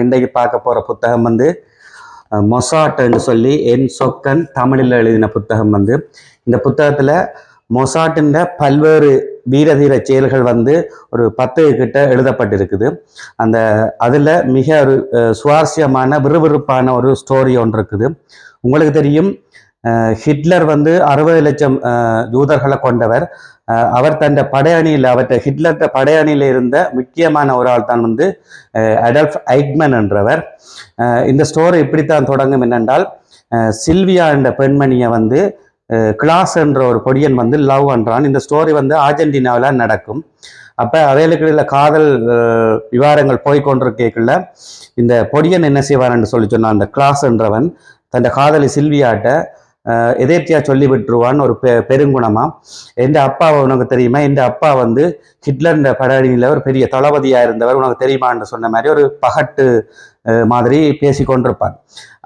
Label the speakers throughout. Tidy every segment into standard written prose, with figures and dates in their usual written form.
Speaker 1: இன்றைக்கு பார்க்க போகிற புத்தகம் வந்து மொசாட்ன்னு சொல்லி என் சொக்கன் தமிழில் எழுதின புத்தகம் வந்து இந்த புத்தகத்தில் மொசாட்டின் பல்வேறு வீரதீர செயல்கள் வந்து ஒரு 10 கிட்ட எழுதப்பட்டிருக்குது. அதில் மிக ஒரு சுவாரஸ்யமான விறுவிறுப்பான ஒரு ஸ்டோரி ஒன்று இருக்குது. உங்களுக்கு தெரியும், ஹிட்லர் வந்து 60 லட்சம் யூதர்களை கொண்டவர். அவர் தன் படையணியில் ஹிட்லர் படையணியில் இருந்த முக்கியமான ஒரு ஆள் தான் வந்து அடல்ஃப் ஐக்மன் என்றவர். இந்த ஸ்டோரி இப்படித்தான் தொடங்கும் என்னென்றால், சில்வியா என்ற பெண்மணியை வந்து கிளாஸ் என்ற ஒரு பொடியன் வந்து லவ் பண்றான். இந்த ஸ்டோரி வந்து அர்ஜென்டினாவில் நடக்கும். அப்போ அவைகளுக்கு காதல் விவரங்கள் போய்கொண்டிருக்கல இந்த பொடியன் என்ன செய்வார்ன்னு சொன்னால், அந்த கிளாஸ் என்றவன் தன் காதலி சில்வியாட்ட எதேர்த்தியா சொல்லி விட்டுருவான்னு ஒரு பெருங்குணமா, எந்த அப்பாவை உனக்கு தெரியுமா, எந்த அப்பா வந்து ஹிட்லர் படையணியில் ஒரு பெரிய தளபதியா இருந்தவர், உனக்கு தெரியுமான்னு சொன்ன மாதிரி ஒரு பகட்டு மாதிரி பேசி கொண்டிருப்பான்.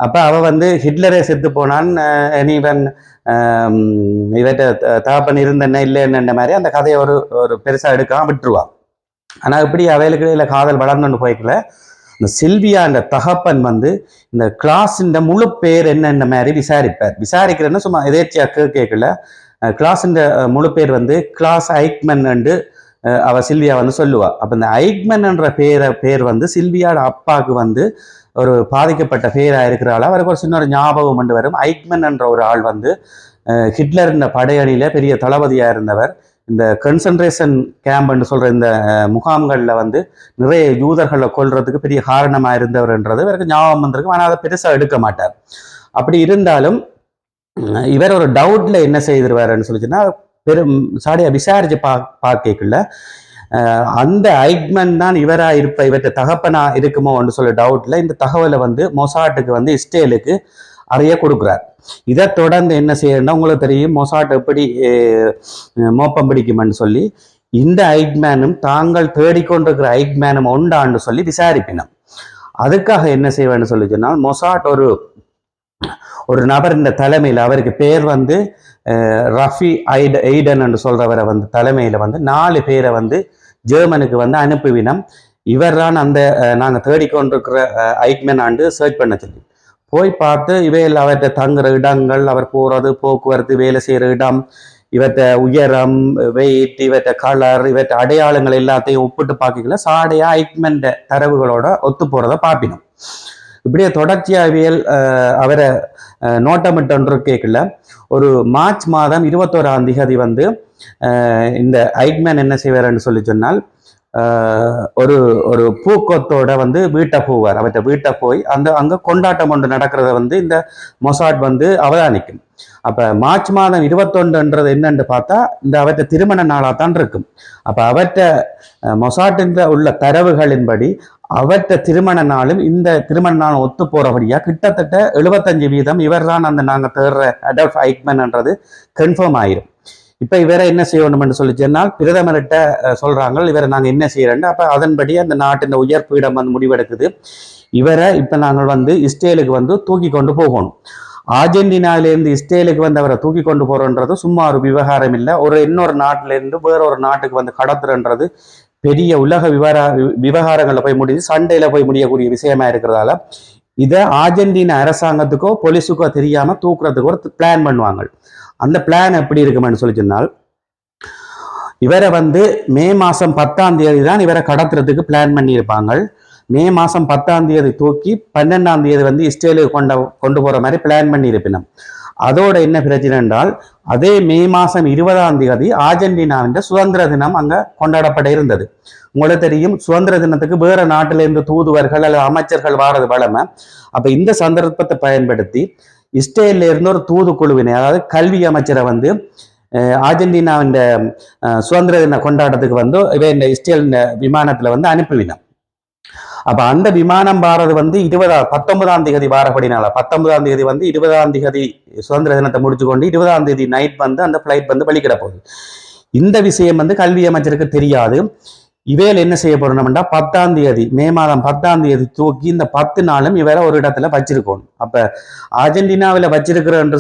Speaker 1: அப்ப அவ வந்து ஹிட்லரே செத்து போனான், இவன் இவற்ற தகப்பன் இருந்தென்ன இல்லைன்னு மாதிரி அந்த கதையை ஒரு பெருசா எடுக்காம விட்டுருவான். ஆனா இப்படி அவைகளுக்கு காதல் வளர்ந்துன்னு போய்க்கல. இந்த சில்வியா என்ற தகப்பன் வந்து இந்த கிளாஸின் முழு பேர் என்னென்ன மாதிரி விசாரிக்கிறேன்னு சும்மா எதேர்ச்சியா கேட்கல. கிளாஸின் முழு பேர் வந்து கிளாஸ் ஐக்மன் என்று அவ சில்வியா வந்து சொல்லுவா. அப்ப இந்த ஐக்மன் என்ற பேர் வந்து சில்வியாட அப்பாவுக்கு வந்து ஒரு பாதிக்கப்பட்ட பேரா இருக்கிறாள். அவருக்கு ஒரு சின்ன ஒரு ஞாபகம் கொண்டு வரும். ஐக்மன் என்ற ஒரு ஆள் வந்து ஹிட்லர் இந்த படையணியில பெரிய தளபதியா இருந்தவர். இந்த கன்சன்ட்ரேஷன் கேம்ப்னு சொல்ற இந்த முகாம்களில் வந்து நிறைய யூதர்களை கொல்றதுக்கு பெரிய காரணமா இருந்தவர்ன்றது இவருக்கு ஞாபகம் வந்திருக்கு. ஆனால் அதை பெருசா எடுக்க மாட்டார். அப்படி இருந்தாலும் இவர் ஒரு டவுட்ல என்ன செய்திருவாருன்னு சொல்லிச்சுன்னா, பெரும் சாடியா விசாரிச்சு பார்க்கல அந்த ஐக்மன் தான் இவற்றை தகப்பனா இருக்குமோன்னு சொல்ல டவுட்ல இந்த தகவலை வந்து மொசாட்டுக்கு வந்து இஸ்ரேலுக்கு அறிய கொடுக்குறார். இதை தொடர்ந்து என்ன செய்யணும்னா, உங்களுக்கு தெரியும் மொசாட் எப்படி மோப்பம் பிடிக்கும்னு சொல்லி இந்த ஐக்மேனும் தாங்கள் தேடிக்கொண்டிருக்கிற ஐக்மேனும் உண்டான்னு சொல்லி விசாரிப்பினோம். அதுக்காக என்ன செய்வேன்னு சொல்லி சொன்னால், மொசாட் ஒரு நபர் இந்த தலைமையில், அவருக்கு பேர் வந்து ரஃபி எய்டன் என்று சொல்றவரை வந்து தலைமையில வந்து 4 பேரை வந்து ஜெர்மனுக்கு வந்து அனுப்புவினம். இவர் தான் அந்த நாங்கள் தேடிக்கொண்டிருக்கிற ஐக்மேன் ஆண்டு சர்ச் பண்ண சொல்லி போய் பார்த்து இவையில் அவற்றை தங்குற இடங்கள், அவர் போறது போக்குவரத்து, வேலை செய்யற இடம், இவற்றை உயரம், வெயிட், இவற்றை கலர், இவற்றை அடையாளங்கள் எல்லாத்தையும் ஒப்பிட்டு பார்க்கல சாடையா ஐக்மன் தரவுகளோட ஒத்து போறதை பார்ப்பினோம். இப்படியே தொடர்ச்சியாவியல் அவரை நோட்டமிட்டு கேட்கல. ஒரு மார்ச் மாதம் 21ஆம் தேதி வந்து இந்த ஐக்மேன் என்ன செய்வார்ன்னு சொல்லி சொன்னால், ஒரு ஒரு பூக்கொத்தோட வந்து வீட்டை போவார். அவற்றை வீட்டை போய் அங்க கொண்டாட்டம் ஒன்று நடக்கிறத வந்து இந்த மொசாட் வந்து அவதானிக்கும். அப்ப மார்ச் மாதம் 21 என்னன்னு பார்த்தா இந்த அவற்றை திருமண நாளாத்தான் இருக்கும். அப்ப அவற்றை மொசாட்டின் உள்ள தரவுகளின்படி அவற்றை திருமண நாளும் இந்த திருமண நாளும் ஒத்து போறபடியா கிட்டத்தட்ட 75% இவர் தான் அந்த நாங்க தேடுற அடல்ஃப் ஐக்மன்ன்றது கன்ஃபார்ம் ஆயிரும். இப்ப இவரை என்ன செய்யணும்னு சொல்லி சொன்னால், பிரதமர்கிட்ட சொல்றாங்க இவரை நாங்க என்ன செய்யறோம். அப்ப அதன்படி அந்த நாட்டின் உயர் பீடம் வந்து முடிவெடுக்குது. இவரை இப்ப நாங்கள் வந்து இஸ்ரேலுக்கு வந்து தூக்கி கொண்டு போகணும். அர்ஜென்டினாவிலேருந்து இஸ்ரேலுக்கு வந்து அவரை தூக்கி கொண்டு போறோன்றது சும்மா ஒரு விவகாரம் இல்லை. இன்னொரு நாட்டில இருந்து வேற ஒரு நாட்டுக்கு வந்து கடத்துறன்றது பெரிய உலக விவகாரங்கள்ல போய் முடிஞ்சு சண்டையில போய் முடியக்கூடிய விஷயமா இருக்கிறதால இதை அர்ஜென்டினா அரசாங்கத்துக்கோ போலீஸுக்கோ தெரியாம தூக்குறதுக்கு ஒரு பிளான் பண்ணுவாங்க. அந்த பிளான் எப்படி இருக்குமென்னு சொல்லி சொன்னால், இவரை வந்து மே மாசம் 10ஆம் தேதி தான் இவரை கடத்துறதுக்கு பிளான் பண்ணியிருப்பாங்க. மே மாசம் 10ஆம் தேதி தூக்கி 12ஆம் தேதி வந்து இஸ்ரேலுக்கு கொண்டு போற மாதிரி பிளான் பண்ணி இருப்பினோம். அதோட என்ன பிரச்சனை என்றால், அதே மே மாசம் 20ஆம் தேதி அர்ஜென்டினாவின் சுதந்திர தினம் அங்க கொண்டாடப்பட இருந்தது. உங்களுக்கு தெரியும், சுதந்திர தினத்துக்கு வேற நாட்டில இருந்து தூதுவர்கள் அல்லது அமைச்சர்கள் வாரது வளமை. அப்ப இந்த சந்தர்ப்பத்தை பயன்படுத்தி இஸ்ரேல்ல இருந்து ஒரு தூது குழுவினை, அதாவது கல்வி அமைச்சரை வந்து அர்ஜென்டினாவின் சுதந்திர தின கொண்டாட்டத்துக்கு வந்து இந்த இஸ்ரேல் விமானத்துல வந்து அனுப்பிவினோம். அப்ப அந்த விமானம் வாரது வந்து 19ஆம் தேதி வாரப்படினால 19ஆம் தேதி வந்து 20ஆம் தேதி சுதந்திர தினத்தை முடிச்சு கொண்டு 20ஆம் தேதி நைட் வந்து அந்த பிளைட் வந்து வெளிக்கிட போகுது. இந்த விஷயம் வந்து கல்வி அமைச்சருக்கு தெரியாது. இவையில் என்ன செய்ய போறோம்னா, 10ஆம் தேதி மே மாதம் 10ஆம் தேதி தூக்கி இந்த 10 நாளும் இவரை ஒரு இடத்துல வச்சிருக்கணும். அப்ப அர்ஜென்டினாவில வச்சிருக்கிறன்ற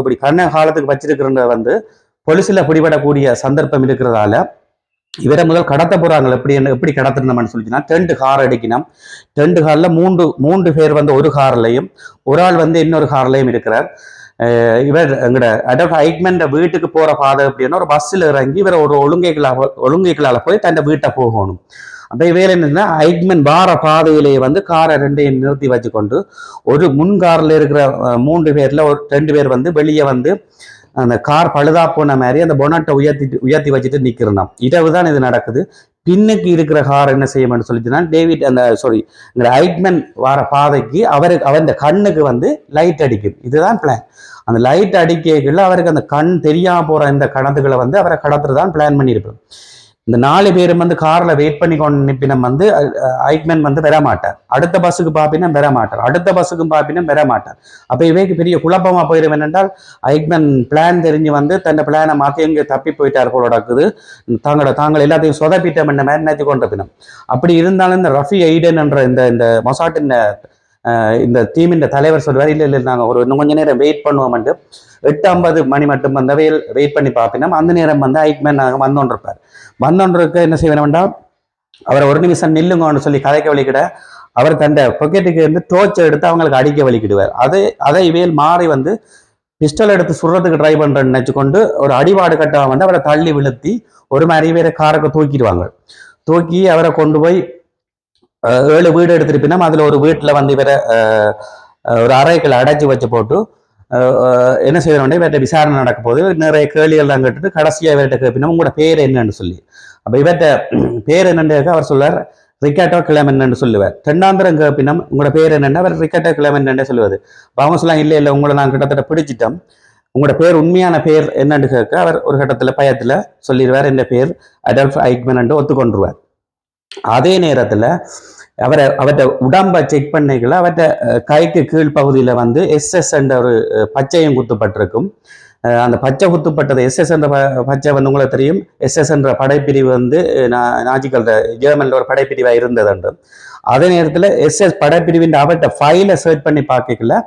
Speaker 1: இப்படி கண்ண காலத்துக்கு வச்சிருக்கிற வந்து பொலிசில பிடிபடக்கூடிய சந்தர்ப்பம் இருக்கிறதால இவரை முதல் கடத்த போறாங்க. எப்படி கடத்தணும்னு சொல்லிச்சுன்னா 2 கார் அடிக்கணும். 2 கார்ல மூன்று பேர் வந்து ஒரு கார்லையும், ஒரு ஆள் வந்து இன்னொரு கார்லையும் இருக்கிறார். இவர் எங்கட அடல்ட் ஐக்மன் வீட்டுக்கு போற பாதை அப்படின்னா ஒரு பஸ்ஸில் இறங்கி இவர் ஒரு ஒழுங்கைகளால போய் தன் வீட்டை போகணும். அப்ப வேலை என்னன்னா ஐக்மன் வார பாதையிலேயே வந்து காரை 2ஐயும் நிறுத்தி வச்சுக்கொண்டு ஒரு முன் கார்ல இருக்கிற 3 பேர்ல ஒரு 2 பேர் வந்து வெளியே வந்து அந்த கார் பழுதா போன மாதிரி அந்த பொனட்டை உயர்த்தி வச்சுட்டு நிக்கிறோம். இரவு தான் இது நடக்குது. பின்னுக்கு இருக்கிற கார் என்ன செய்யணும்னு சொல்லிச்சுன்னா டேவிட் இந்த ஐக்மன் வார பாதைக்கு அவன் கண்ணுக்கு வந்து லைட் அடிக்குது. இதுதான் பிளான். அந்த லைட் அடிக்கைக்குள்ள அவருக்கு அந்த கண் தெரியாம போற இந்த கணத்துக்களை வந்து அவரை கடத்துறதான் பிளான் பண்ணியிருப்போம். இந்த 4 பேரும் வந்து கார்ல வெயிட் பண்ணி கொண்டு நிப்பினம் வந்து ஐக்மேன் வந்து வர மாட்டார். அடுத்த பஸ்ஸுக்கு பாப்பினா வர மாட்டார். அடுத்த பஸ்ஸுக்கும் பாப்பினா வர மாட்டார். அப்ப இவைக்கு பெரிய குழப்பமா போயிடும். என்னென்றால் ஐக்மேன் பிளான் தெரிஞ்சு வந்து தன் பிளானை மாற்றி எங்கே தப்பி போயிட்டார் போல நடக்குது. தாங்கள் எல்லாத்தையும் சொதப்பிட்டம் என்ன மாதிரி நினைச்சு கொண்டிருப்பினோம். அப்படி இருந்தாலும் இந்த ரஃபி ஐடன் என்ற இந்த மொசாட்டின் இந்த டீமின் தலைவர் சொல்வார், இல்லை நாங்கள் இன்னும் கொஞ்ச நேரம் வெயிட் பண்ணுவோம்ட்டு 8:50 மணி மட்டும் வந்து வெயிட் பண்ணி பார்ப்பினோம். அந்த நேரம் வந்து ஐக்மேன் வந்தோன்றிருப்பார். வந்தோன்றிருக்க என்ன செய்ய வேண்டாம், அவரை ஒரு நிமிஷம் நில்லுங்கன்னு சொல்லி கதைக்க வலிக்கிட அவர் தன் பொக்கெட்டுக்கு இருந்து டோர்ச் எடுத்து அவங்களுக்கு அடிக்க வலிக்கிடுவார். அதை இவையில் மாறி வந்து பிஸ்டல் எடுத்து சுடுறதுக்கு ட்ரை பண்றேன்னு நினைச்சுக்கொண்டு ஒரு அடிபாடு கட்டாக வந்து அவரை தள்ளி விழுத்தி ஒரு மாதிரி வேற காருக்கு தூக்கிடுவாங்க. தூக்கி அவரை கொண்டு போய் 7 வீடு எடுத்திருப்பினோம். அதுல ஒரு வீட்டில் வந்து இவரை ஒரு அறைகளை அடைச்சி வச்சு போட்டு என்ன செய்யணும், இவர்கிட்ட விசாரணை நடக்க போது நிறைய கேள்விகள்லாம் கேட்டுட்டு கடைசியாக இவர்கிட்ட கேட்பினோம் உங்களோட பேர் என்னன்னு சொல்லி. அப்போ இவர்கிட்ட பேர் என்னன்னு அவர் சொல்லுவார் ரிக்காட்டோ கிளமென்னு சொல்லுவார். 2ஆம் கேட்பினோம் உங்களோட பேர் என்னென்ன, அவர் ரிக்காட்டோ கிளமென்னு சொல்லுவார். அவங்க சொல்லலாம் இல்லை உங்களை நான் கிட்டத்தட்ட பிடிச்சிட்டோம், உங்களோட பேர் உண்மையான பேர் என்னன்னு கேட்க அவர் ஒரு கட்டத்தில் பயத்தில் சொல்லிடுவார் என் பேர் அடல்ஃப் ஐக்மன் ஒத்துக்கொண்டுருவார். அதே நேரத்தில் அவர்கிட்ட உடம்பை செக் பண்ணிக்கல அவர்கிட்ட கைக்கு கீழ் பகுதியில் வந்து SS என்ற ஒரு பச்சையும் குத்துப்பட்டிருக்கும். அந்த பச்சை குத்துப்பட்டது SS என்ற பச்சை வந்து உங்களுக்கு தெரியும். SS என்ற படைப்பிரிவு வந்து நாஜிக்கல் ஜெர்மனில் ஒரு படைப்பிரிவாக இருந்தது என்று. அதே நேரத்தில் SS படைப்பிரிவின் அவர்கிட்ட ஃபைலை சர்ச் பண்ணி பார்க்கல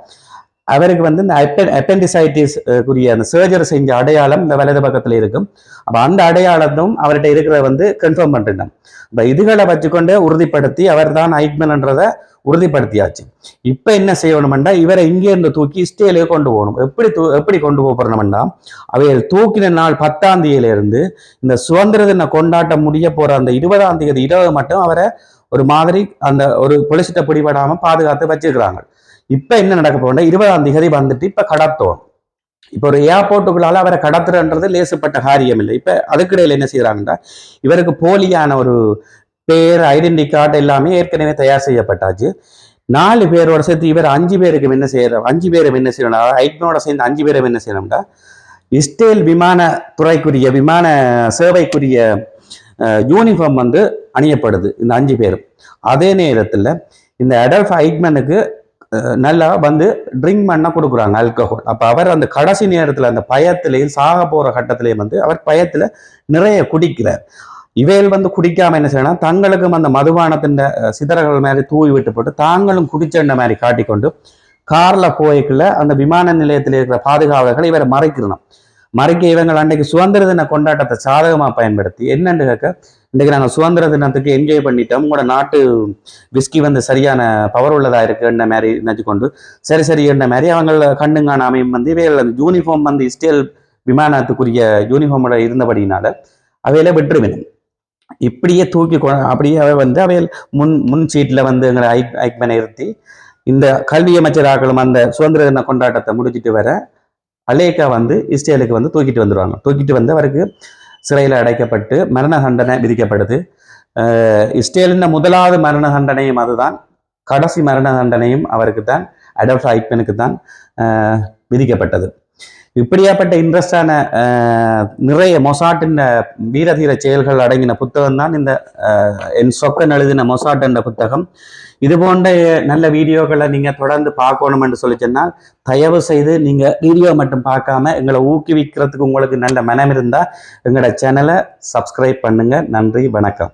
Speaker 1: அவருக்கு வந்து இந்த அப்பெண்டிசைட்டிஸ் குறிய அந்த சர்ஜரி செஞ்ச அடையாளம் இந்த வலது பக்கத்தில் இருக்கும். அப்போ அந்த அடையாளத்தும் அவர்கிட்ட இருக்கிறத வந்து கன்ஃபார்ம் பண்ணிட்டோம். இப்போ இதுகளை வச்சுக்கொண்டு உறுதிப்படுத்தி அவர் தான் ஐக்மன்ன்றதை உறுதிப்படுத்தியாச்சு. இப்போ என்ன செய்யணும்னா இவரை இங்கே இருந்து தூக்கி இஸ்ரேலுக்கு கொண்டு போகணும். எப்படி கொண்டு போறோம்னா அவைகள் தூக்கின நாள் 10ஆம் தேதியிலிருந்து இந்த சுதந்திர தின கொண்டாட்டம் முடிய போற அந்த 20ஆம் தேதி இரவு மட்டும் அவரை ஒரு மாதிரி அந்த ஒரு பொலிசிட்ட பிடிபடாம பாதுகாத்து வச்சிருக்கிறாங்க. இப்ப என்ன நடக்க போனா 20ஆம் தேதி வந்துட்டு இப்ப கடத்தோம். இப்ப ஒரு ஏர்போர்ட்டுக்குள்ளால அவரை கடத்துறன்றது லேசுப்பட்ட காரியம் இல்லை. இப்ப அதுக்கிடையில என்ன செய்யறாங்கன்னா இவருக்கு போலியான ஒரு பேர் ஐடென்டி கார்டு எல்லாமே ஏற்கனவே தயார் செய்யப்பட்டாச்சு. 4 பேரோட சேர்த்து இவர் 5 பேருக்கு என்ன செய்யறோம், 5 பேரும் என்ன செய்யணும், ஐக்மனோட சேர்ந்து 5 பேரும் என்ன செய்யணும்னா இஸ்ரேல் விமான துறைக்குரிய விமான சேவைக்குரிய யூனிஃபார்ம் வந்து அணியப்படுது இந்த 5 பேரும். அதே நேரத்தில் இந்த அடல்ஃப் ஐக்மனுக்கு நல்லா வந்து ட்ரிங்க் பண்ண கொடுக்குறாங்க ஆல்கஹால். அப்போ அவர் அந்த கடைசி நேரத்தில் அந்த பயத்திலையும் சாக போகிற கட்டத்திலையும் வந்து அவர் பயத்தில் நிறைய குடிக்கிறார். இவைகள் வந்து குடிக்காம என்ன செய்யணும், தங்களுக்கும் அந்த மதுபானத்தின் சிதறல்கள் மாதிரி தூவி விட்டு போட்டு தாங்களும் குடிச்செண்ண மாதிரி காட்டிக்கொண்டு கார்ல போய்க்குள்ள அந்த விமான நிலையத்தில் இருக்கிற பாதுகாவலர்களை இவரை மறைக்க இவங்க அன்றைக்கு சுதந்திர தின கொண்டாட்டத்தை சாதகமாக பயன்படுத்தி என்னன்னு கேட்க இன்றைக்கு நாங்கள் சுதந்திர தினத்துக்கு என்ஜாய் பண்ணிட்டோம், உங்களோட நாட்டு விஸ்கி வந்து சரியான பவர் உள்ளதா இருக்குன்ற மாதிரி நினைச்சுக்கொண்டு சரி என்ற மாதிரி அவங்க கண்ணுங்கான அமையும் வந்து இவைகள் அந்த யூனிஃபார்ம் வந்து இஸ்ரேல் விமானத்துக்குரிய யூனிஃபார்மோட இருந்தபடினால அவையில வெற்றுவினும் இப்படியே தூக்கி அப்படியே வந்து அவையில் முன் சீட்டில் வந்து எங்களை ஐக்மனை நிறுத்தி இந்த கல்வி அமைச்சராக்களும் அந்த சுதந்திர தின கொண்டாட்டத்தை முடிச்சுட்டு வர அலேக்கா வந்து இஸ்ரேலுக்கு வந்து தூக்கிட்டு வந்துடுவாங்க. தூக்கிட்டு வந்து அவருக்கு சிறையில் அடைக்கப்பட்டு மரண தண்டனை விதிக்கப்படுது. இஸ்ரேலின் முதலாவது மரண தண்டனையும் அதுதான், கடைசி மரண தண்டனையும் அவருக்கு தான், அடல்ஃப் ஐக்மனுக்கு தான் விதிக்கப்பட்டது. இப்படியாப்பட்ட இன்ட்ரெஸ்டான நிறைய மொசாட்டின் வீரதீர செயல்கள் அடங்கின புத்தகம் தான் இந்த என் சொக்கன் எழுதின மொசாட் என்ற புத்தகம். இது போன்ற நல்ல வீடியோக்களை நீங்க தொடர்ந்து பார்க்கணும் என்று சொல்லி சொன்னால் தயவு செய்து நீங்க வீடியோ மட்டும் பார்க்காம எங்களை ஊக்குவிக்கிறதுக்கு உங்களுக்கு நல்ல மனம் இருந்தா எங்களோட சேனலை சப்ஸ்கிரைப் பண்ணுங்க. நன்றி, வணக்கம்.